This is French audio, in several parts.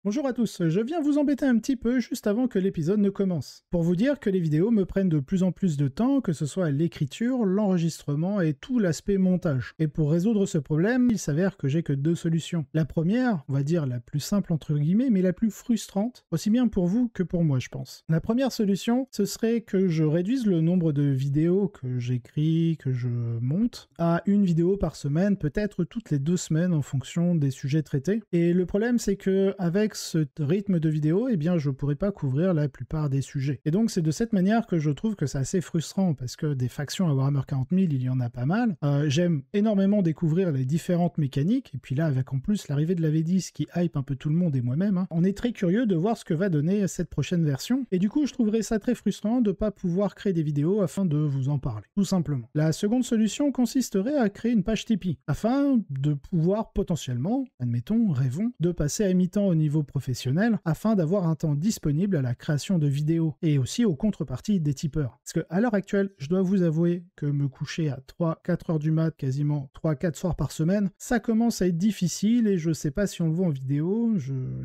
Bonjour à tous, je viens vous embêter un petit peu juste avant que l'épisode ne commence, pour vous dire que les vidéos me prennent de plus en plus de temps, que ce soit l'écriture, l'enregistrement et tout l'aspect montage. Et pour résoudre ce problème, il s'avère que j'ai que deux solutions. La première, on va dire la plus simple entre guillemets, mais la plus frustrante, aussi bien pour vous que pour moi je pense. La première solution, ce serait que je réduise le nombre de vidéos que j'écris, que je monte, à une vidéo par semaine, peut-être toutes les 2 semaines en fonction des sujets traités. Et le problème c'est que avec ce rythme de vidéo, eh bien je pourrais pas couvrir la plupart des sujets. Et donc c'est de cette manière que je trouve que c'est assez frustrant, parce que des factions à Warhammer 40 000, il y en a pas mal. J'aime énormément découvrir les différentes mécaniques, et puis là avec en plus l'arrivée de la V10 qui hype un peu tout le monde et moi-même, on est très curieux de voir ce que va donner cette prochaine version, et du coup je trouverais ça très frustrant de pas pouvoir créer des vidéos afin de vous en parler, tout simplement. La seconde solution consisterait à créer une page Tipeee, afin de pouvoir potentiellement, admettons, rêvons, de passer à mi-temps au niveau professionnel afin d'avoir un temps disponible à la création de vidéos et aussi aux contreparties des tipeurs. Parce que à l'heure actuelle, je dois vous avouer que me coucher à 3-4 heures du mat, quasiment 3-4 soirs par semaine, ça commence à être difficile et je sais pas si on le voit en vidéo,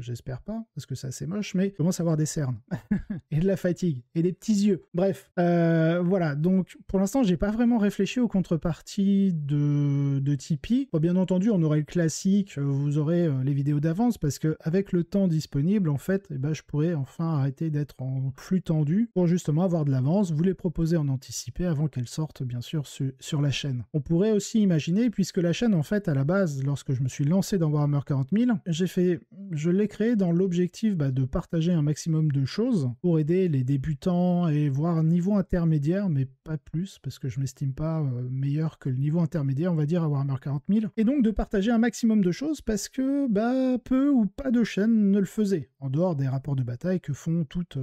j'espère pas, parce que c'est assez moche, mais je commence à avoir des cernes et de la fatigue et des petits yeux. Bref, voilà, donc pour l'instant, j'ai pas vraiment réfléchi aux contreparties de Tipeee. Bon, bien entendu, on aurait le classique, vous aurez les vidéos d'avance, parce que avec le temps disponible, en fait, eh ben, je pourrais enfin arrêter d'être en flux tendu pour justement avoir de l'avance, vous les proposer en anticipé avant qu'elles sortent, bien sûr, sur la chaîne. On pourrait aussi imaginer, puisque la chaîne, en fait, à la base, lorsque je me suis lancé dans Warhammer 40 000, je l'ai créé dans l'objectif de partager un maximum de choses pour aider les débutants et voir niveau intermédiaire, mais pas plus, parce que je m'estime pas meilleur que le niveau intermédiaire, on va dire, à Warhammer 40 000. Et donc de partager un maximum de choses parce que peu ou pas de chaînes ne le faisaient, en dehors des rapports de bataille que font toutes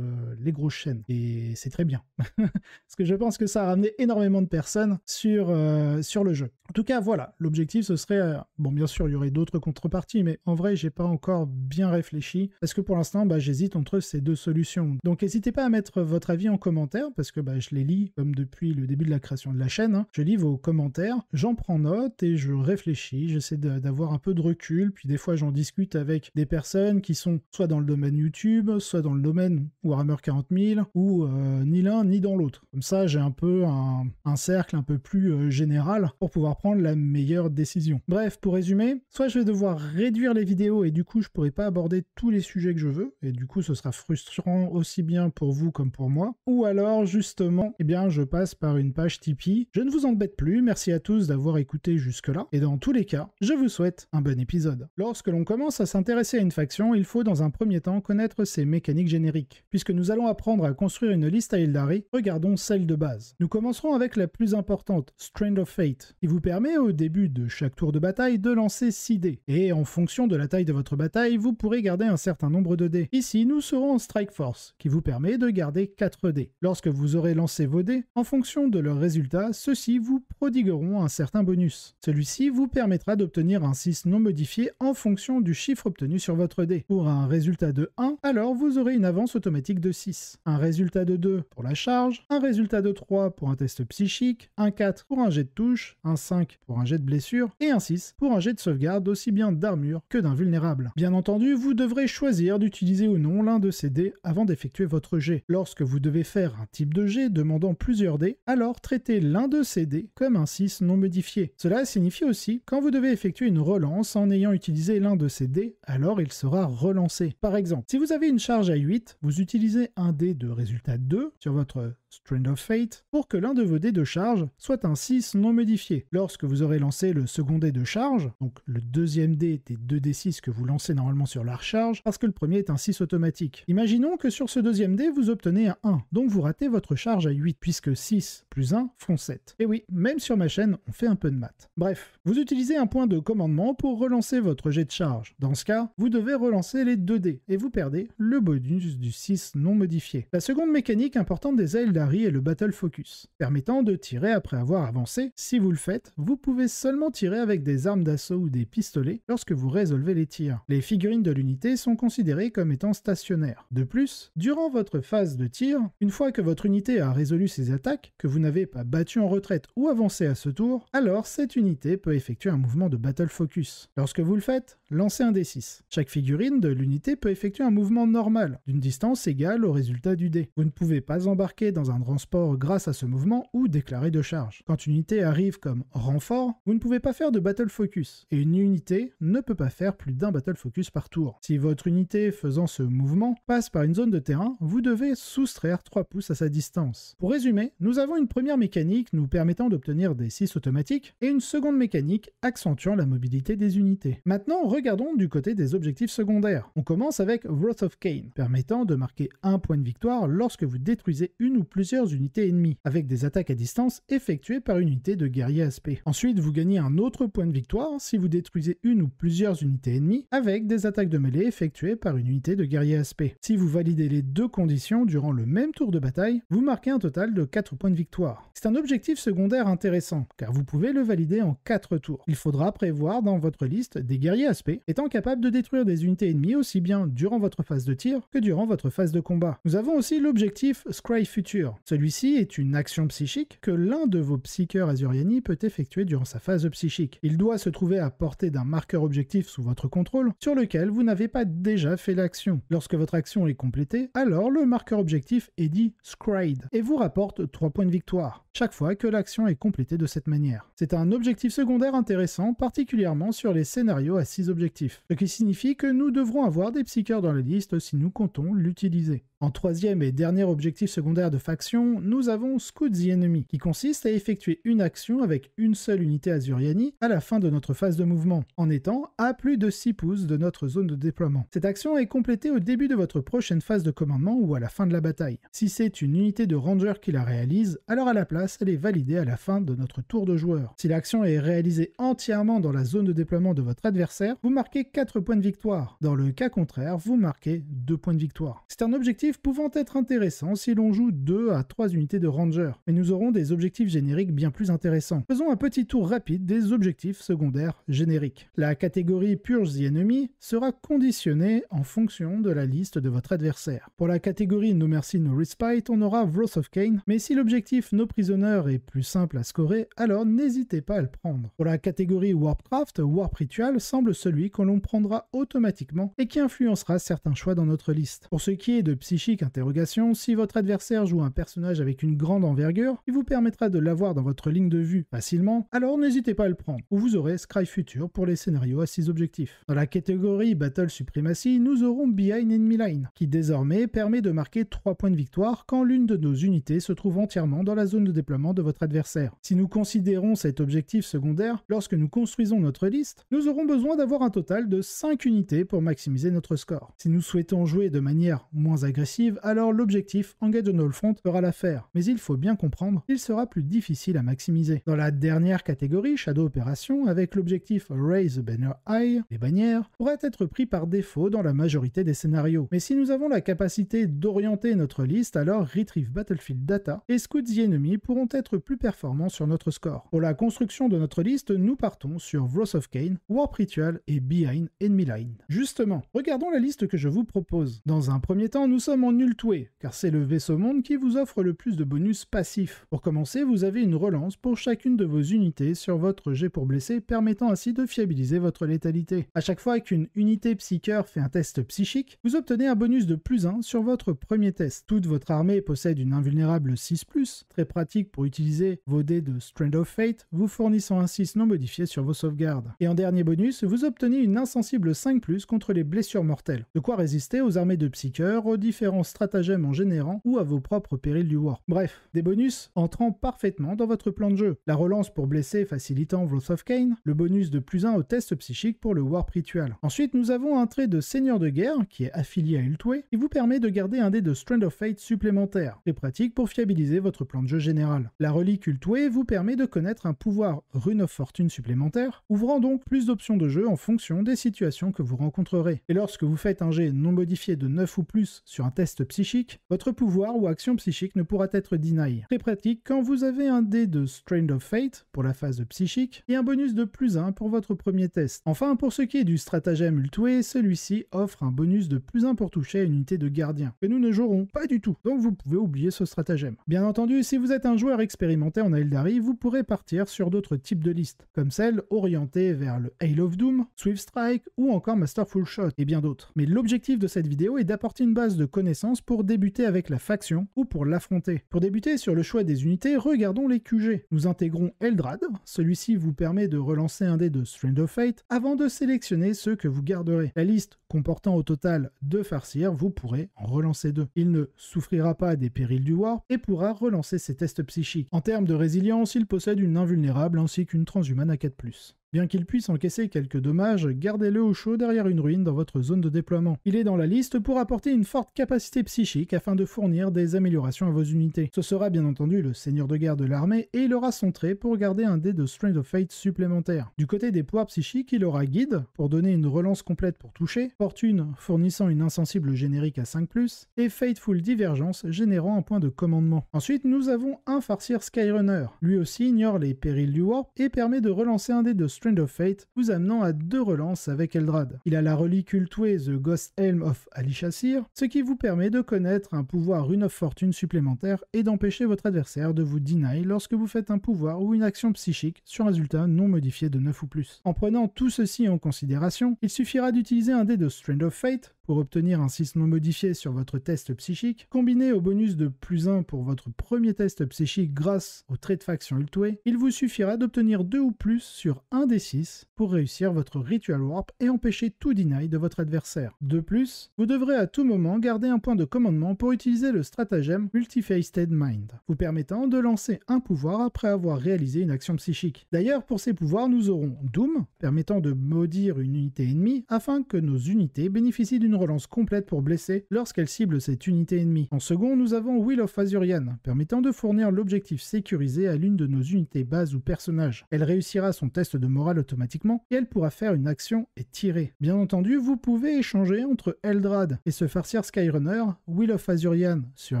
les grosses chaînes. Et c'est très bien. Parce que je pense que ça a ramené énormément de personnes sur le jeu. En tout cas, voilà, l'objectif ce serait... bon, bien sûr, il y aurait d'autres contreparties, mais en vrai, j'ai pas encore bien réfléchi, parce que pour l'instant, j'hésite entre ces deux solutions. Donc n'hésitez pas à mettre votre avis en commentaire, parce que je les lis, comme depuis le début de la création de la chaîne, je lis vos commentaires, j'en prends note et je réfléchis, j'essaie d'avoir un peu de recul, puis des fois j'en discute avec des personnes qui sont soit dans le domaine YouTube, soit dans le domaine Warhammer 40 000, ou ni l'un ni dans l'autre. Comme ça, j'ai un peu un cercle un peu plus général pour pouvoir prendre la meilleure décision. Bref, pour résumer, soit je vais devoir réduire les vidéos et du coup je pourrai pas aborder tous les sujets que je veux, et du coup ce sera frustrant aussi bien pour vous comme pour moi, ou alors justement, je passe par une page Tipeee. Je ne vous embête plus, merci à tous d'avoir écouté jusque-là, et dans tous les cas, je vous souhaite un bon épisode. Lorsque l'on commence à s'intéresser à une faction, il faut dans un premier temps connaître ses mécaniques génériques. Puisque nous allons apprendre à construire une liste à Aeldari, regardons celle de base. Nous commencerons avec la plus importante, Strand of Fate, qui vous permet au début de chaque tour de bataille de lancer 6 dés. Et en fonction de la taille de votre bataille, vous pourrez garder un certain nombre de dés. Ici, nous serons en Strike Force, qui vous permet de garder 4 dés. Lorsque vous aurez lancé vos dés, en fonction de leurs résultats, ceux-ci vous prodigueront un certain bonus. Celui-ci vous permettra d'obtenir un 6 non modifié en fonction du chiffre obtenu sur votre dé. Pour un résultat de 1, alors vous aurez une avance automatique de 6. Un résultat de 2 pour la charge, un résultat de 3 pour un test psychique, un 4 pour un jet de touche, un 5 pour un jet de blessure, et un 6 pour un jet de sauvegarde aussi bien d'armure que d'invulnérable. Bien entendu, vous devrez choisir d'utiliser ou non l'un de ces dés avant d'effectuer votre jet. Lorsque vous devez faire un type de jet demandant plusieurs dés, alors traitez l'un de ces dés comme un 6 non modifié. Cela signifie aussi, quand vous devez effectuer une relance en ayant utilisé l'un de ces dés, alors il sera relancé. Par exemple, si vous avez une charge à 8, vous utilisez un dé de résultat 2 sur votre Strand of Fate pour que l'un de vos dés de charge soit un 6 non modifié. Lorsque vous aurez lancé le second dé de charge, donc le deuxième dé des 2d6 que vous lancez normalement sur la recharge, parce que le premier est un 6 automatique. Imaginons que sur ce deuxième dé, vous obtenez un 1, donc vous ratez votre charge à 8, puisque 6 plus 1 font 7. Et oui, même sur ma chaîne, on fait un peu de maths. Bref, vous utilisez un point de commandement pour relancer votre jet de charge. Dans ce cas, vous devez relancer les 2 dés, et vous perdez le bonus du 6 non modifié. La seconde mécanique importante des Aeldari est le Battle Focus, permettant de tirer après avoir avancé. Si vous le faites, vous pouvez seulement tirer avec des armes d'assaut ou des pistolets lorsque vous résolvez les tirs. Les figurines de l'unité sont considérées comme étant stationnaires. De plus, durant votre phase de tir, une fois que votre unité a résolu ses attaques, que vous n'avez pas battu en retraite ou avancé à ce tour, alors cette unité peut effectuer un mouvement de Battle Focus. Lorsque vous le faites, lancez un D6. Chaque figurine de l'unité peut effectuer un mouvement normal, d'une distance égale au résultat du dé. Vous ne pouvez pas embarquer dans un transport grâce à ce mouvement ou déclarer de charge. Quand une unité arrive comme renfort, vous ne pouvez pas faire de battle focus, et une unité ne peut pas faire plus d'un battle focus par tour. Si votre unité faisant ce mouvement passe par une zone de terrain, vous devez soustraire 3 pouces à sa distance. Pour résumer, nous avons une première mécanique nous permettant d'obtenir des 6 automatiques, et une seconde mécanique accentuant la mobilité des unités. Maintenant, regardons du côté des objectifs secondaires. On commence avec Wrath of Kain, permettant de marquer un point de victoire lorsque vous détruisez une ou plusieurs unités ennemies, avec des attaques à distance effectuées par une unité de guerrier aspect. Ensuite, vous gagnez un autre point de victoire si vous détruisez une ou plusieurs unités ennemies, avec des attaques de mêlée effectuées par une unité de guerrier aspect. Si vous validez les deux conditions durant le même tour de bataille, vous marquez un total de 4 points de victoire. C'est un objectif secondaire intéressant, car vous pouvez le valider en 4 tours. Il faudra prévoir dans votre liste des guerriers aspect, étant capables de détruire des unités ennemies aussi bien durant votre phase de tir que durant votre phase de combat. Nous avons aussi l'objectif Scry Future. Celui-ci est une action psychique que l'un de vos psycheurs Azuriani peut effectuer durant sa phase psychique. Il doit se trouver à portée d'un marqueur objectif sous votre contrôle, sur lequel vous n'avez pas déjà fait l'action. Lorsque votre action est complétée, alors le marqueur objectif est dit Scried, et vous rapporte 3 points de victoire, chaque fois que l'action est complétée de cette manière. C'est un objectif secondaire intéressant, particulièrement sur les scénarios à 6 objectifs, ce qui signifie que nous devrons avoir des psycheurs dans la liste si nous comptons l'utiliser. En troisième et dernier objectif secondaire de faction, nous avons Scout the Enemy, qui consiste à effectuer une action avec une seule unité Azuriani à la fin de notre phase de mouvement, en étant à plus de 6 pouces de notre zone de déploiement. Cette action est complétée au début de votre prochaine phase de commandement ou à la fin de la bataille. Si c'est une unité de ranger qui la réalise, alors à la place, elle est validée à la fin de notre tour de joueur. Si l'action est réalisée entièrement dans la zone de déploiement de votre adversaire, vous marquez 4 points de victoire. Dans le cas contraire, vous marquez 2 points de victoire. C'est un objectif pouvant être intéressant si l'on joue 2 à 3 unités de ranger, mais nous aurons des objectifs génériques bien plus intéressants. Faisons un petit tour rapide des objectifs secondaires génériques. La catégorie Purge the Enemy sera conditionnée en fonction de la liste de votre adversaire. Pour la catégorie No Mercy No Respite, on aura Wrath of Kain, mais si l'objectif No Prisoner est plus simple à scorer, alors n'hésitez pas à le prendre. Pour la catégorie Warpcraft, Warp Ritual semble celui que l'on prendra automatiquement et qui influencera certains choix dans notre liste. Pour ce qui est de psychique interrogation, si votre adversaire joue un personnage avec une grande envergure, il vous permettra de l'avoir dans votre ligne de vue facilement, alors n'hésitez pas à le prendre, ou vous aurez Scry Future pour les scénarios à 6 objectifs. Dans la catégorie Battle Supremacy, nous aurons Behind Enemy Line, qui désormais permet de marquer 3 points de victoire quand l'une de nos unités se trouve entièrement dans la zone de déploiement de votre adversaire. Si nous considérons cet objectif secondaire, lorsque nous construisons notre liste, nous aurons besoin d'avoir un total de 5 unités pour maximiser notre score. Si nous souhaitons jouer de manière moins agressive, alors l'objectif Engage on All Front fera l'affaire, mais il faut bien comprendre qu'il sera plus difficile à maximiser. Dans la dernière catégorie, Shadow Operation, avec l'objectif Raise the Banner High, les bannières, pourraient être pris par défaut dans la majorité des scénarios. Mais si nous avons la capacité d'orienter notre liste, alors Retrieve Battlefield Data et Scout the Enemy pourront être plus performants sur notre score. Pour la construction de notre liste, nous partons sur Wrath of Kain, Warp Ritual et Behind Enemy Line. Justement, regardons la liste que je vous propose. Dans un premier temps, nous sommes en Ultway, car c'est le vaisseau monde qui vous offre le plus de bonus passifs. Pour commencer, vous avez une relance pour chacune de vos unités sur votre jet pour blesser, permettant ainsi de fiabiliser votre létalité. À chaque fois qu'une unité psycheur fait un test psychique, vous obtenez un bonus de +1 sur votre premier test. Toute votre armée possède une invulnérable 6+, très pratique pour utiliser vos dés de Strand of Fate, vous fournissant un 6 non modifié sur vos sauvegardes. Et en dernier bonus, vous obtenez une insensible 5+ contre les blessures mortelles, de quoi résister aux armées de psycheurs, aux différents stratagèmes en générant ou à vos propres périls du Warp. Bref, des bonus entrant parfaitement dans votre plan de jeu. La relance pour blesser facilitant Wrath of Kain, le bonus de +1 au test psychique pour le Warp Ritual. Ensuite, nous avons un trait de Seigneur de Guerre, qui est affilié à Ultway, qui vous permet de garder un dé de Strand of Fate supplémentaire, très pratique pour fiabiliser votre plan de jeu général. La relique Ultway vous permet de connaître un pouvoir Rune of Fortune supplémentaire, ouvrant donc plus d'options de jeu en fonction des situations que vous rencontrerez. Et lorsque vous faites un jet non modifié de 9 ou plus sur un test psychique, votre pouvoir ou action psychique ne pourra être deny. Très pratique quand vous avez un dé de Strain of Fate pour la phase psychique et un bonus de +1 pour votre premier test. Enfin, pour ce qui est du stratagème Ultway, celui-ci offre un bonus de +1 pour toucher à une unité de gardien, que nous ne jouerons pas du tout, donc vous pouvez oublier ce stratagème. Bien entendu, si vous êtes un joueur expérimenté en Aeldari, vous pourrez partir sur d'autres types de listes, comme celles orientées vers le Hail of Doom, Swift Strike ou encore Masterful Shot, et bien d'autres. Mais l'objectif de cette vidéo est d'apporter une base de connaissances pour débuter avec la faction ou pour l'affronter. Pour débuter sur le choix des unités, regardons les QG. Nous intégrons Eldrad, celui-ci vous permet de relancer un dé de Strain of Fate avant de sélectionner ceux que vous garderez. La liste comportant au total 2 Farseer, vous pourrez en relancer 2. Il ne souffrira pas des périls du Warp et pourra relancer ses tests psychiques. En termes de résilience, il possède une invulnérable ainsi qu'une transhumane à 4+. Bien qu'il puisse encaisser quelques dommages, gardez-le au chaud derrière une ruine dans votre zone de déploiement. Il est dans la liste pour apporter une forte capacité psychique afin de fournir des améliorations à vos unités. Ce sera bien entendu le seigneur de guerre de l'armée et il aura son trait pour garder un dé de Strain of Fate supplémentaire. Du côté des pouvoirs psychiques, il aura Guide pour donner une relance complète pour toucher, Fortune fournissant une insensible générique à 5+, et Fateful Divergence générant un point de commandement. Ensuite, nous avons un Farseer Skyrunner. Lui aussi ignore les périls du Warp et permet de relancer un dé de Strain of Fate, vous amenant à 2 relances avec Eldrad. Il a la relique Ultway The Ghost Helm of Alishasir, ce qui vous permet de connaître un pouvoir Rune of Fortune supplémentaire et d'empêcher votre adversaire de vous deny lorsque vous faites un pouvoir ou une action psychique sur un résultat non modifié de 9 ou plus. En prenant tout ceci en considération, il suffira d'utiliser un dé de Strain of Fate pour obtenir un 6 non modifié sur votre test psychique, combiné au bonus de +1 pour votre premier test psychique grâce au trait de faction Ultway, il vous suffira d'obtenir 2 ou plus sur un des 6 pour réussir votre Ritual Warp et empêcher tout deny de votre adversaire. De plus, vous devrez à tout moment garder un point de commandement pour utiliser le stratagème Multifaceted Mind, vous permettant de lancer un pouvoir après avoir réalisé une action psychique. D'ailleurs, pour ces pouvoirs, nous aurons Doom, permettant de maudire une unité ennemie afin que nos unités bénéficient d'une relance complète pour blesser lorsqu'elle cible cette unité ennemie. En second, nous avons Will of Azurian, permettant de fournir l'objectif sécurisé à l'une de nos unités bases ou personnages. Elle réussira son test de morale automatiquement et elle pourra faire une action et tirer. Bien entendu, vous pouvez échanger entre Eldrad et ce Farseer Skyrunner, Will of Azurian sur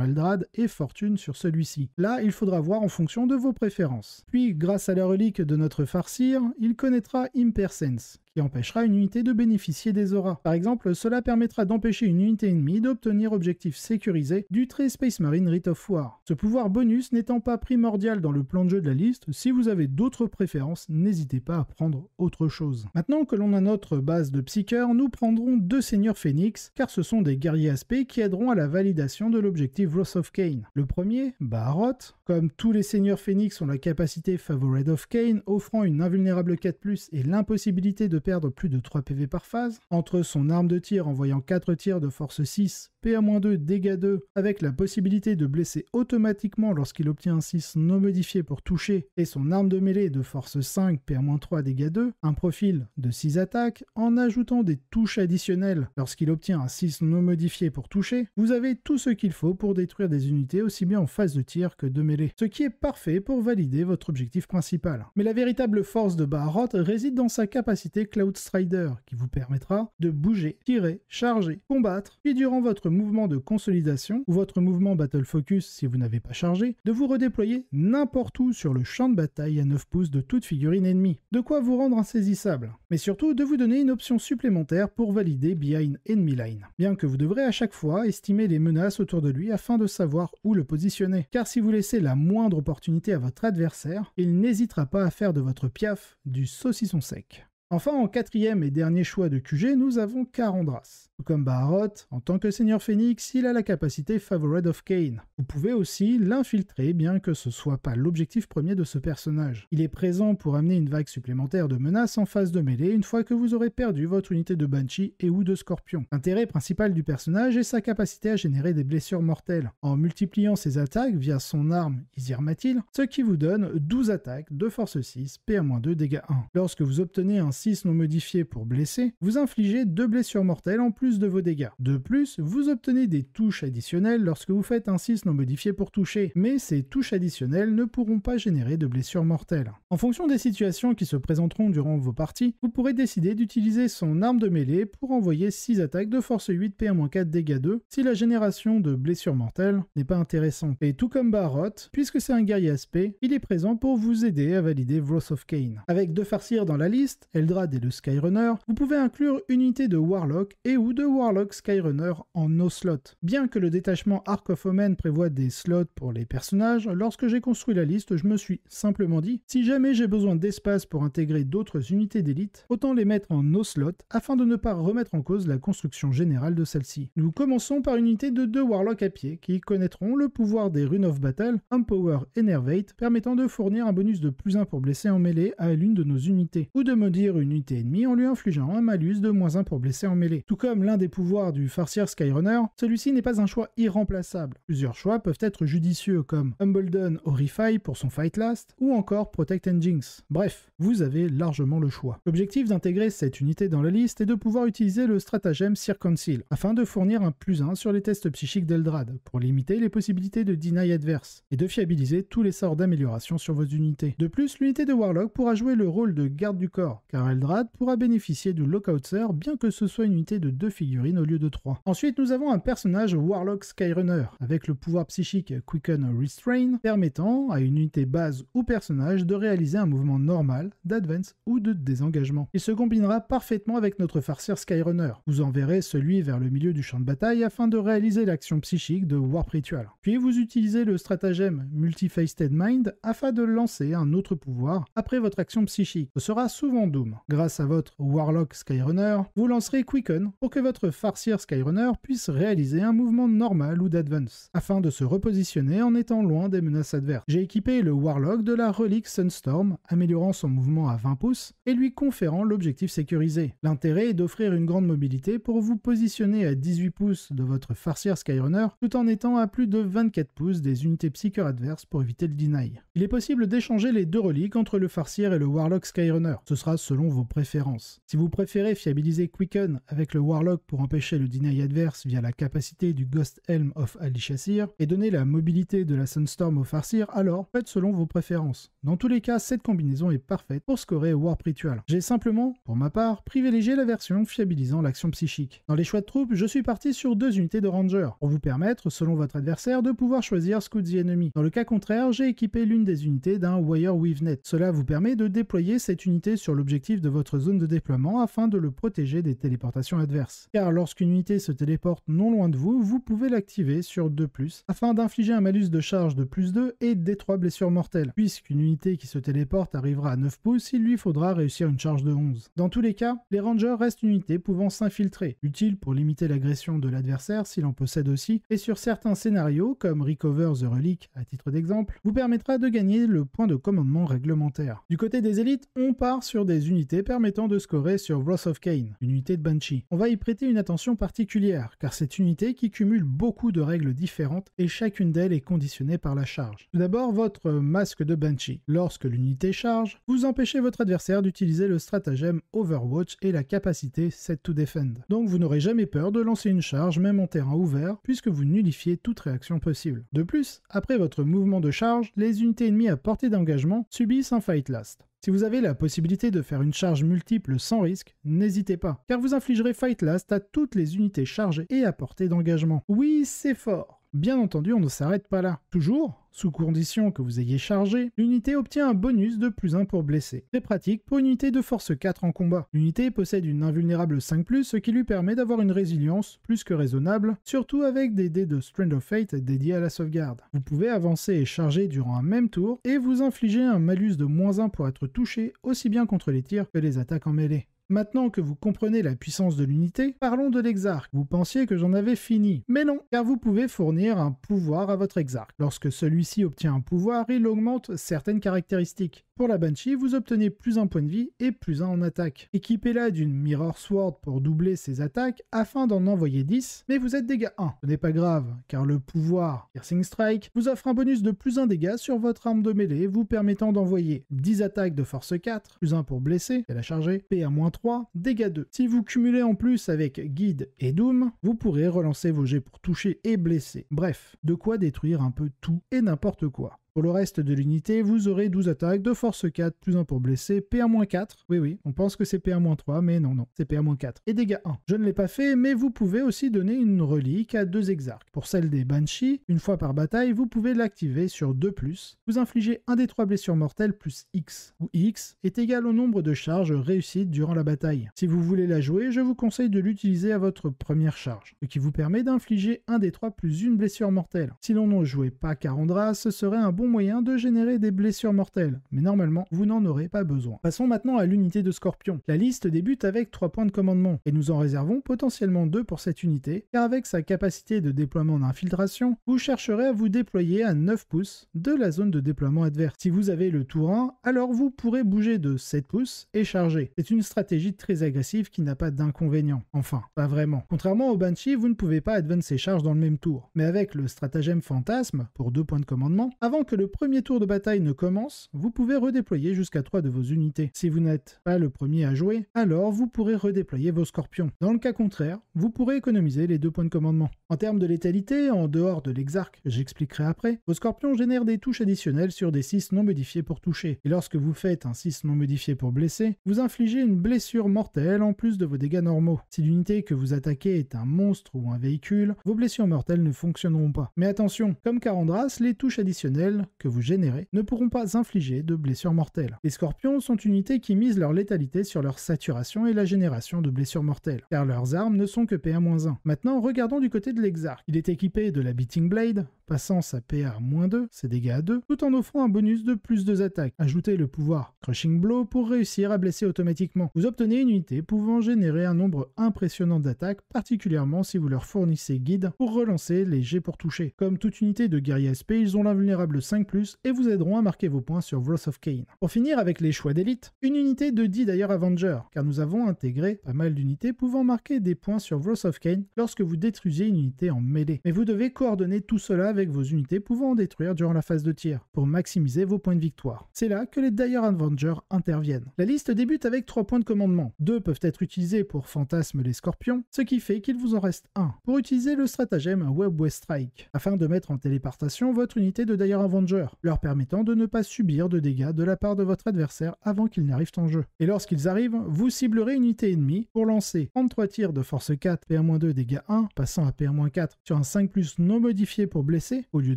Eldrad et Fortune sur celui-ci. Là, il faudra voir en fonction de vos préférences. Puis, grâce à la relique de notre Farseer, il connaîtra Impersense, qui empêchera une unité de bénéficier des auras. Par exemple, cela permettra d'empêcher une unité ennemie d'obtenir objectif sécurisé du trait Space Marine Rite of War. Ce pouvoir bonus n'étant pas primordial dans le plan de jeu de la liste, si vous avez d'autres préférences, n'hésitez pas à prendre autre chose. Maintenant que l'on a notre base de psycheurs, nous prendrons 2 seigneurs Phoenix, car ce sont des guerriers aspects qui aideront à la validation de l'objectif Wrath of Kain. Le premier, Baharroth. Comme tous les seigneurs Phoenix ont la capacité Favored of Kain, offrant une invulnérable 4+, et l'impossibilité de perdre plus de 3 PV par phase, entre son arme de tir envoyant 4 tirs de force 6, PA-2, dégâts 2, avec la possibilité de blesser automatiquement lorsqu'il obtient un 6 non modifié pour toucher, et son arme de mêlée de force 5, PA-3, dégâts 2, un profil de 6 attaques, en ajoutant des touches additionnelles lorsqu'il obtient un 6 non modifié pour toucher, vous avez tout ce qu'il faut pour détruire des unités aussi bien en phase de tir que de mêlée, ce qui est parfait pour valider votre objectif principal. Mais la véritable force de Baharroth réside dans sa capacité Cloud Strider, qui vous permettra de bouger, tirer, charger, combattre, puis durant votre mouvement de consolidation, ou votre mouvement Battle Focus si vous n'avez pas chargé, de vous redéployer n'importe où sur le champ de bataille à 9 pouces de toute figurine ennemie. De quoi vous rendre insaisissable. Mais surtout de vous donner une option supplémentaire pour valider Behind Enemy Line. Bien que vous devrez à chaque fois estimer les menaces autour de lui afin de savoir où le positionner. Car si vous laissez la moindre opportunité à votre adversaire, il n'hésitera pas à faire de votre piaf du saucisson sec. Enfin, en 4e et dernier choix de QG, nous avons Karandras. Tout comme Baharroth, en tant que Seigneur Phoenix, il a la capacité Favored of Kain. Vous pouvez aussi l'infiltrer, bien que ce soit pas l'objectif premier de ce personnage. Il est présent pour amener une vague supplémentaire de menaces en phase de mêlée une fois que vous aurez perdu votre unité de Banshee et ou de Scorpion. L'intérêt principal du personnage est sa capacité à générer des blessures mortelles, en multipliant ses attaques via son arme Izirmatil, ce qui vous donne 12 attaques de force 6, PA-2, dégâts 1. Lorsque vous obtenez un 6 non modifié pour blesser, vous infligez 2 blessures mortelles en plus de vos dégâts. De plus, vous obtenez des touches additionnelles lorsque vous faites un 6 non modifié pour toucher, mais ces touches additionnelles ne pourront pas générer de blessures mortelles. En fonction des situations qui se présenteront durant vos parties, vous pourrez décider d'utiliser son arme de mêlée pour envoyer 6 attaques de force 8 PA-4 dégâts 2 si la génération de blessures mortelles n'est pas intéressante. Et tout comme Barot, puisque c'est un guerrier aspect, il est présent pour vous aider à valider Wrath of Cain. Avec 2 farcirs dans la liste, Eldrad et le Skyrunner, vous pouvez inclure une unité de Warlock et ou de Warlock Skyrunner en no slot. Bien que le détachement Ark of Omen prévoit des slots pour les personnages, lorsque j'ai construit la liste, je me suis simplement dit, si jamais j'ai besoin d'espace pour intégrer d'autres unités d'élite, autant les mettre en no slot afin de ne pas remettre en cause la construction générale de celle-ci. Nous commençons par une unité de 2 Warlocks à pied qui connaîtront le pouvoir des Runes of Battle, Empower et Nervate, permettant de fournir un bonus de +1 pour blesser en mêlée à l'une de nos unités, ou de maudire une unité ennemie en lui infligeant un malus de -1 pour blesser en mêlée. Tout comme l'un des pouvoirs du Farseer Skyrunner, celui-ci n'est pas un choix irremplaçable. Plusieurs choix peuvent être judicieux comme Humbledon Horrify pour son Fight Last, ou encore Protect and Jinx. Bref, vous avez largement le choix. L'objectif d'intégrer cette unité dans la liste est de pouvoir utiliser le stratagème Circonceal, afin de fournir un +1 sur les tests psychiques d'Eldrad, pour limiter les possibilités de deny adverse, et de fiabiliser tous les sorts d'amélioration sur vos unités. De plus, l'unité de Warlock pourra jouer le rôle de garde du corps, car Eldrad pourra bénéficier du Lockoutser, bien que ce soit une unité de 2 figurines au lieu de 3. Ensuite, nous avons un personnage Warlock Skyrunner, avec le pouvoir psychique Quicken Restrain, permettant à une unité base ou personnage de réaliser un mouvement normal, d'advance ou de désengagement. Il se combinera parfaitement avec notre Farseer Skyrunner. Vous enverrez celui vers le milieu du champ de bataille afin de réaliser l'action psychique de Warp Ritual. Puis vous utilisez le stratagème Multi-Faced Mind afin de lancer un autre pouvoir après votre action psychique. Ce sera souvent Doom. Grâce à votre Warlock Skyrunner, vous lancerez Quicken pour que votre Farseer Skyrunner puisse réaliser un mouvement normal ou d'advance, afin de se repositionner en étant loin des menaces adverses. J'ai équipé le Warlock de la relique Sunstorm, améliorant son mouvement à 20 pouces et lui conférant l'objectif sécurisé. L'intérêt est d'offrir une grande mobilité pour vous positionner à 18 pouces de votre Farseer Skyrunner, tout en étant à plus de 24 pouces des unités psycheurs adverses pour éviter le deny. Il est possible d'échanger les 2 reliques entre le Farseer et le Warlock Skyrunner. Ce sera selon vos préférences. Si vous préférez fiabiliser Quicken avec le Warlock pour empêcher le deny adverse via la capacité du Ghost Helm of Alishasir et donner la mobilité de la Sunstorm au Farseer, alors faites selon vos préférences. Dans tous les cas, cette combinaison est parfaite pour scorer Warp Ritual. J'ai simplement, pour ma part, privilégié la version fiabilisant l'action psychique. Dans les choix de troupes, je suis parti sur 2 unités de Ranger, pour vous permettre, selon votre adversaire, de pouvoir choisir Scout the Enemy. Dans le cas contraire, j'ai équipé l'une des unités d'un Wire Weavenet. Cela vous permet de déployer cette unité sur l'objectif de votre zone de déploiement afin de le protéger des téléportations adverses. Car lorsqu'une unité se téléporte non loin de vous, vous pouvez l'activer sur 2+, afin d'infliger un malus de charge de +2 et des 3 blessures mortelles. Puisqu'une unité qui se téléporte arrivera à 9 pouces, il lui faudra réussir une charge de 11. Dans tous les cas, les Rangers restent une unité pouvant s'infiltrer, utile pour limiter l'agression de l'adversaire s'il en possède aussi, et sur certains scénarios, comme Recover the Relic à titre d'exemple, vous permettra de gagner le point de commandement réglementaire. Du côté des élites, on part sur des unités permettant de scorer sur Wrath of Cain, une unité de Banshee. On va y prêter une attention particulière, car c'est une unité qui cumule beaucoup de règles différentes et chacune d'elles est conditionnée par la charge. Tout d'abord, votre masque de Banshee. Lorsque l'unité charge, vous empêchez votre adversaire d'utiliser le stratagème Overwatch et la capacité Set to Defend. Donc vous n'aurez jamais peur de lancer une charge même en terrain ouvert, puisque vous nullifiez toute réaction possible. De plus, après votre mouvement de charge, les unités ennemies à portée d'engagement subissent un Fight Last. Si vous avez la possibilité de faire une charge multiple sans risque, n'hésitez pas, car vous infligerez Fight Last à toutes les unités chargées et à portée d'engagement. Oui, c'est fort. Bien entendu, on ne s'arrête pas là. Toujours, sous condition que vous ayez chargé, l'unité obtient un bonus de +1 pour blesser. Très pratique pour une unité de force 4 en combat. L'unité possède une invulnérable 5+, ce qui lui permet d'avoir une résilience plus que raisonnable, surtout avec des dés de Strand of Fate dédiés à la sauvegarde. Vous pouvez avancer et charger durant un même tour, et vous infliger un malus de -1 pour être touché, aussi bien contre les tirs que les attaques en mêlée. Maintenant que vous comprenez la puissance de l'unité, parlons de l'exarque. Vous pensiez que j'en avais fini, mais non, car vous pouvez fournir un pouvoir à votre exarque. Lorsque celui-ci obtient un pouvoir, il augmente certaines caractéristiques. Pour la Banshee, vous obtenez plus 1 point de vie et plus 1 en attaque. Équipez-la d'une Mirror Sword pour doubler ses attaques afin d'en envoyer 10, mais vous êtes dégâts 1. Ce n'est pas grave, car le pouvoir Piercing Strike vous offre un bonus de plus 1 dégâts sur votre arme de mêlée, vous permettant d'envoyer 10 attaques de force 4, plus 1 pour blesser, elle a chargé, PA-3, dégâts 2. Si vous cumulez en plus avec Guide et Doom, vous pourrez relancer vos jets pour toucher et blesser. Bref, de quoi détruire un peu tout et n'importe quoi. Pour le reste de l'unité, vous aurez 12 attaques de force 4, plus 1 pour blesser, PA-4. Oui, on pense que c'est PA-3, mais non, c'est PA-4. Et dégâts 1. Je ne l'ai pas fait, mais vous pouvez aussi donner une relique à 2 exarques. Pour celle des Banshees, une fois par bataille, vous pouvez l'activer sur 2+. Vous infligez 1 des 3 blessures mortelles plus X, où X est égal au nombre de charges réussites durant la bataille. Si vous voulez la jouer, je vous conseille de l'utiliser à votre première charge, ce qui vous permet d'infliger 1 des 3 plus une blessure mortelle. Si l'on ne jouait pas Karandra, ce serait un bon moyen de générer des blessures mortelles, mais normalement, vous n'en aurez pas besoin. Passons maintenant à l'unité de Scorpion. La liste débute avec 3 points de commandement, et nous en réservons potentiellement 2 pour cette unité, car avec sa capacité de déploiement d'infiltration, vous chercherez à vous déployer à 9 pouces de la zone de déploiement adverse. Si vous avez le tour 1, alors vous pourrez bouger de 7 pouces et charger. C'est une stratégie très agressive qui n'a pas d'inconvénient. Enfin, pas vraiment. Contrairement au Banshee, vous ne pouvez pas advance ses charges dans le même tour. Mais avec le stratagème fantasme, pour 2 points de commandement, avant que le premier tour de bataille ne commence, vous pouvez redéployer jusqu'à 3 de vos unités. Si vous n'êtes pas le premier à jouer, alors vous pourrez redéployer vos scorpions. Dans le cas contraire, vous pourrez économiser les 2 points de commandement. En termes de létalité, en dehors de l'exarque, j'expliquerai après, vos scorpions génèrent des touches additionnelles sur des 6 non modifiés pour toucher. Et lorsque vous faites un 6 non modifié pour blesser, vous infligez une blessure mortelle en plus de vos dégâts normaux. Si l'unité que vous attaquez est un monstre ou un véhicule, vos blessures mortelles ne fonctionneront pas. Mais attention, comme Karandras, les touches additionnelles que vous générez ne pourront pas infliger de blessures mortelles. Les scorpions sont une unité qui mise leur létalité sur leur saturation et la génération de blessures mortelles, car leurs armes ne sont que PA-1. Maintenant, regardons du côté de l'exarque. Il est équipé de la Beating Blade, passant sa PA-2, ses dégâts à 2, tout en offrant un bonus de plus 2 attaques. Ajoutez le pouvoir Crushing Blow pour réussir à blesser automatiquement. Vous obtenez une unité pouvant générer un nombre impressionnant d'attaques, particulièrement si vous leur fournissez guide pour relancer les jets pour toucher. Comme toute unité de guerrier SP, ils ont l'invulnérable 5+, et vous aideront à marquer vos points sur Wrath of Cain. Pour finir avec les choix d'élite, une unité de Dire Avenger, car nous avons intégré pas mal d'unités pouvant marquer des points sur Wrath of Cain lorsque vous détruisez une unité en mêlée. Mais vous devez coordonner tout cela avec vos unités pouvant en détruire durant la phase de tir, pour maximiser vos points de victoire. C'est là que les Dire Avenger interviennent. La liste débute avec 3 points de commandement. 2 peuvent être utilisés pour fantasme les scorpions, ce qui fait qu'il vous en reste 1 pour utiliser le stratagème Web West Strike, afin de mettre en téléportation votre unité de Dire Avenger, leur permettant de ne pas subir de dégâts de la part de votre adversaire avant qu'ils n'arrivent en jeu. Et lorsqu'ils arrivent, vous ciblerez une unité ennemie pour lancer 33 tirs de force 4, PA-2, dégâts 1, passant à PA-4 sur un 5+ non modifié pour blesser, au lieu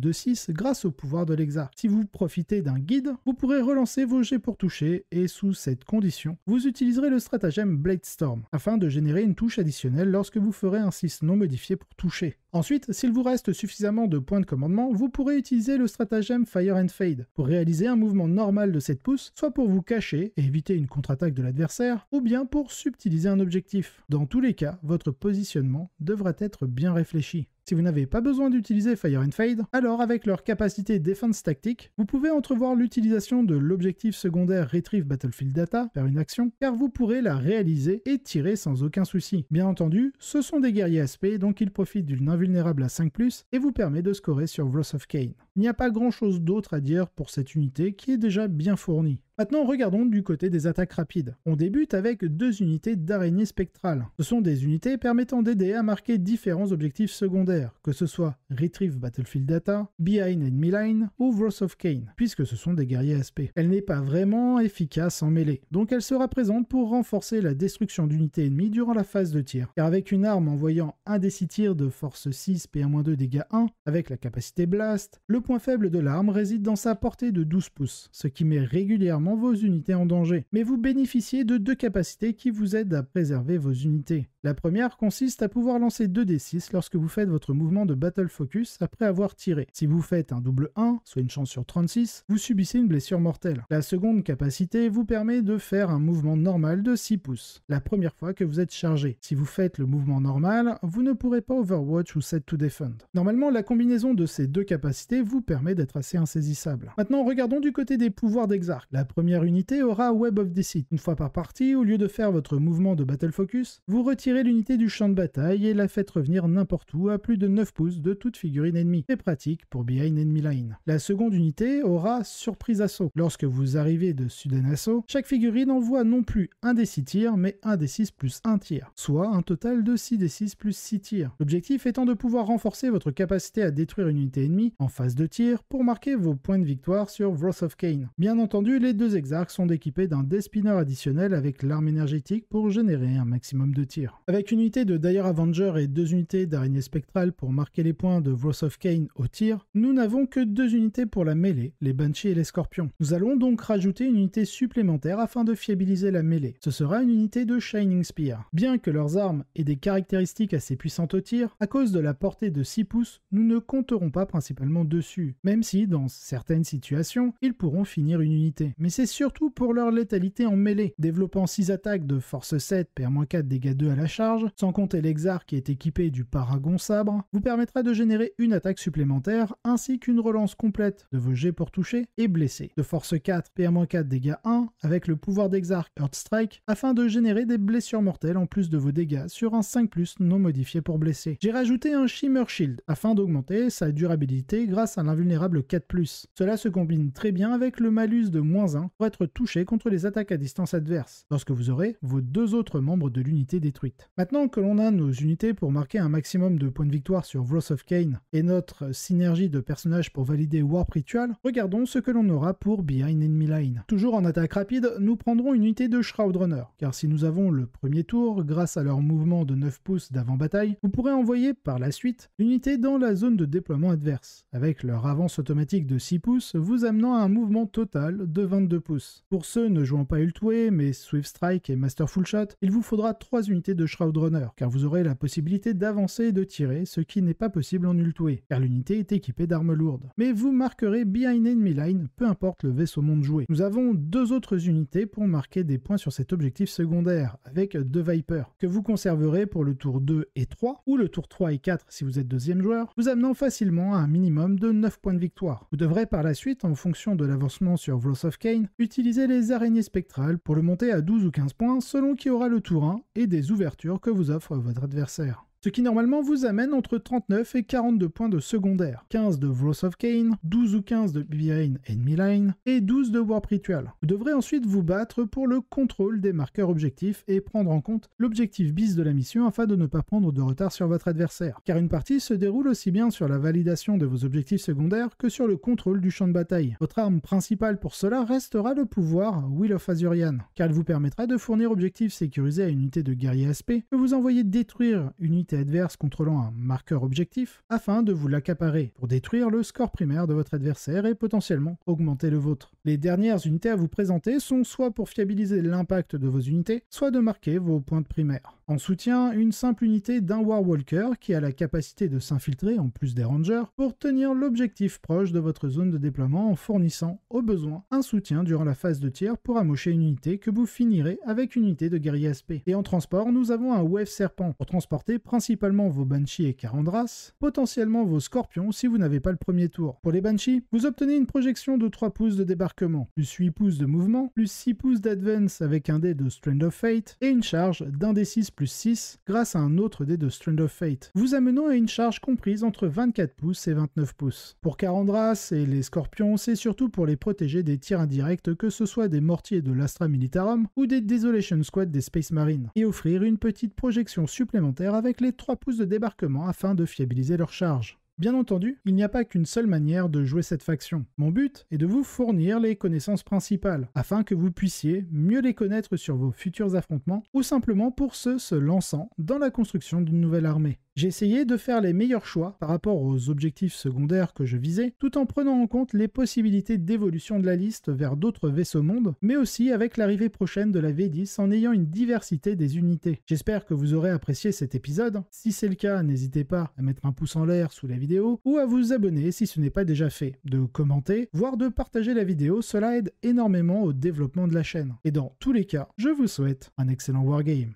de 6, grâce au pouvoir de l'exarque. Si vous profitez d'un guide, vous pourrez relancer vos jets pour toucher, et sous cette condition, vous utiliserez le stratagème Blade Storm, afin de générer une touche additionnelle lorsque vous ferez un 6 non modifié pour toucher. Ensuite, s'il vous reste suffisamment de points de commandement, vous pourrez utiliser le stratagème Fire and Fade pour réaliser un mouvement normal de 7 pouces, soit pour vous cacher et éviter une contre-attaque de l'adversaire, ou bien pour subtiliser un objectif. Dans tous les cas, votre positionnement devra être bien réfléchi. Si vous n'avez pas besoin d'utiliser Fire and Fade, alors avec leur capacité Defense Tactique, vous pouvez entrevoir l'utilisation de l'objectif secondaire Retrieve Battlefield Data vers une action, car vous pourrez la réaliser et tirer sans aucun souci. Bien entendu, ce sont des guerriers SP, donc ils profitent d'une invulnérable à 5+, et vous permet de scorer sur Wrath of Cain. Il n'y a pas grand chose d'autre à dire pour cette unité qui est déjà bien fournie. Maintenant, regardons du côté des attaques rapides. On débute avec 2 unités d'araignée spectrale. Ce sont des unités permettant d'aider à marquer différents objectifs secondaires, que ce soit Retrieve Battlefield Data, Behind Enemy Line ou Wrath of Cain, puisque ce sont des guerriers SP. Elle n'est pas vraiment efficace en mêlée, donc elle sera présente pour renforcer la destruction d'unités ennemies durant la phase de tir. Car avec une arme envoyant un des 6 tirs de force 6, PA-2, dégâts 1, avec la capacité Blast, le point faible de l'arme réside dans sa portée de 12 pouces, ce qui met régulièrement vos unités en danger. Mais vous bénéficiez de 2 capacités qui vous aident à préserver vos unités. La première consiste à pouvoir lancer 2d6 lorsque vous faites votre mouvement de Battle Focus après avoir tiré. Si vous faites un double 1, soit une chance sur 36, vous subissez une blessure mortelle. La seconde capacité vous permet de faire un mouvement normal de 6 pouces, la première fois que vous êtes chargé. Si vous faites le mouvement normal, vous ne pourrez pas Overwatch ou Set to Defend. Normalement, la combinaison de ces 2 capacités vous permet d'être assez insaisissable. Maintenant, regardons du côté des pouvoirs d'Exarch. La première unité aura Web of Deceit. Une fois par partie, au lieu de faire votre mouvement de Battle Focus, vous retirez l'unité du champ de bataille et la faites revenir n'importe où à plus de 9 pouces de toute figurine ennemie. C'est pratique pour Behind Enemy Line. La seconde unité aura Surprise Assaut. Lorsque vous arrivez de Sudden Assaut, chaque figurine envoie non plus un des 6 tirs, mais un des 6 plus 1 tir, soit un total de 6 des 6 plus 6 tirs. L'objectif étant de pouvoir renforcer votre capacité à détruire une unité ennemie en phase de tir pour marquer vos points de victoire sur Wrath of Cain. Bien entendu, les deux exarques sont équipés d'un Death Spinner additionnel avec l'arme énergétique pour générer un maximum de tirs. Avec une unité de Dire Avenger et 2 unités d'araignée spectrale pour marquer les points de Wrath of Cain au tir, nous n'avons que 2 unités pour la mêlée, les Banshees et les Scorpions. Nous allons donc rajouter une unité supplémentaire afin de fiabiliser la mêlée. Ce sera une unité de Shining Spear. Bien que leurs armes aient des caractéristiques assez puissantes au tir, à cause de la portée de 6 pouces, nous ne compterons pas principalement dessus, même si, dans certaines situations, ils pourront finir une unité. Mais c'est surtout pour leur létalité en mêlée, développant 6 attaques de force 7, PR-4, dégâts 2 à la charge, sans compter l'exarque qui est équipé du Paragon Sabre, vous permettra de générer une attaque supplémentaire, ainsi qu'une relance complète de vos jets pour toucher et blesser. De force 4, PR-4, dégâts 1, avec le pouvoir d'exarque Earth Strike, afin de générer des blessures mortelles en plus de vos dégâts sur un 5+, non modifié pour blesser. J'ai rajouté un Shimmer Shield, afin d'augmenter sa durabilité grâce à l'invulnérable 4+. Cela se combine très bien avec le malus de -1 pour être touché contre les attaques à distance adverses, lorsque vous aurez vos 2 autres membres de l'unité détruite. Maintenant que l'on a nos unités pour marquer un maximum de points de victoire sur Wrath of Cain et notre synergie de personnages pour valider Warp Ritual, regardons ce que l'on aura pour Behind Enemy Line. Toujours en attaque rapide, nous prendrons une unité de Shroud Runner, car si nous avons le premier tour, grâce à leur mouvement de 9 pouces d'avant-bataille, vous pourrez envoyer par la suite l'unité dans la zone de déploiement adverse, avec leur avance automatique de 6 pouces, vous amenant à un mouvement total de 22 pouces. Pour ceux ne jouant pas Ultway, mais Swift Strike et Masterful Shot, il vous faudra 3 unités de Shroud Runner, car vous aurez la possibilité d'avancer et de tirer, ce qui n'est pas possible en Ultway, car l'unité est équipée d'armes lourdes. Mais vous marquerez Behind Enemy Line, peu importe le vaisseau monde joué. Nous avons 2 autres unités pour marquer des points sur cet objectif secondaire, avec 2 Vipers, que vous conserverez pour le tour 2 et 3, ou le tour 3 et 4 si vous êtes deuxième joueur, vous amenant facilement à un minimum de 9 points de victoire. Vous devrez par la suite, en fonction de l'avancement sur Wrath of Cain, utiliser les araignées spectrales pour le monter à 12 ou 15 points selon qui aura le tour 1 et des ouvertures que vous offre votre adversaire. Ce qui normalement vous amène entre 39 et 42 points de secondaire, 15 de Wrath of Cain, 12 ou 15 de Behind Enemy Line et 12 de Warp Ritual. Vous devrez ensuite vous battre pour le contrôle des marqueurs objectifs et prendre en compte l'objectif bis de la mission afin de ne pas prendre de retard sur votre adversaire, car une partie se déroule aussi bien sur la validation de vos objectifs secondaires que sur le contrôle du champ de bataille. Votre arme principale pour cela restera le pouvoir Will of Azurian, car elle vous permettra de fournir objectifs sécurisés à une unité de guerrier aspect que vous envoyez détruire une unité adverse contrôlant un marqueur objectif afin de vous l'accaparer pour détruire le score primaire de votre adversaire et potentiellement augmenter le vôtre. Les dernières unités à vous présenter sont soit pour fiabiliser l'impact de vos unités, soit de marquer vos points de primaire. En soutien, une simple unité d'un Warwalker qui a la capacité de s'infiltrer en plus des Rangers pour tenir l'objectif proche de votre zone de déploiement en fournissant, au besoin, un soutien durant la phase de tir pour amocher une unité que vous finirez avec une unité de guerrier aspect. Et en transport, nous avons un Wave Serpent pour transporter principalement vos Banshees et Karandras, potentiellement vos Scorpions si vous n'avez pas le premier tour. Pour les Banshees, vous obtenez une projection de 3 pouces de débarquement, plus 8 pouces de mouvement, plus 6 pouces d'advance avec un dé de Strand of Fate et une charge d'un dé 6 plus 6 grâce à un autre dé de Strand of Fate, vous amenant à une charge comprise entre 24 pouces et 29 pouces. Pour Karandras et les Scorpions, c'est surtout pour les protéger des tirs indirects, que ce soit des mortiers de l'Astra Militarum ou des Desolation Squad des Space Marines, et offrir une petite projection supplémentaire avec les 3 pouces de débarquement afin de fiabiliser leur charge. Bien entendu, il n'y a pas qu'une seule manière de jouer cette faction. Mon but est de vous fournir les connaissances principales, afin que vous puissiez mieux les connaître sur vos futurs affrontements, ou simplement pour ceux se lançant dans la construction d'une nouvelle armée. J'ai essayé de faire les meilleurs choix par rapport aux objectifs secondaires que je visais, tout en prenant en compte les possibilités d'évolution de la liste vers d'autres vaisseaux mondes, mais aussi avec l'arrivée prochaine de la V10 en ayant une diversité des unités. J'espère que vous aurez apprécié cet épisode. Si c'est le cas, n'hésitez pas à mettre un pouce en l'air sous la vidéo ou à vous abonner si ce n'est pas déjà fait, de commenter, voire de partager la vidéo, cela aide énormément au développement de la chaîne. Et dans tous les cas, je vous souhaite un excellent wargame.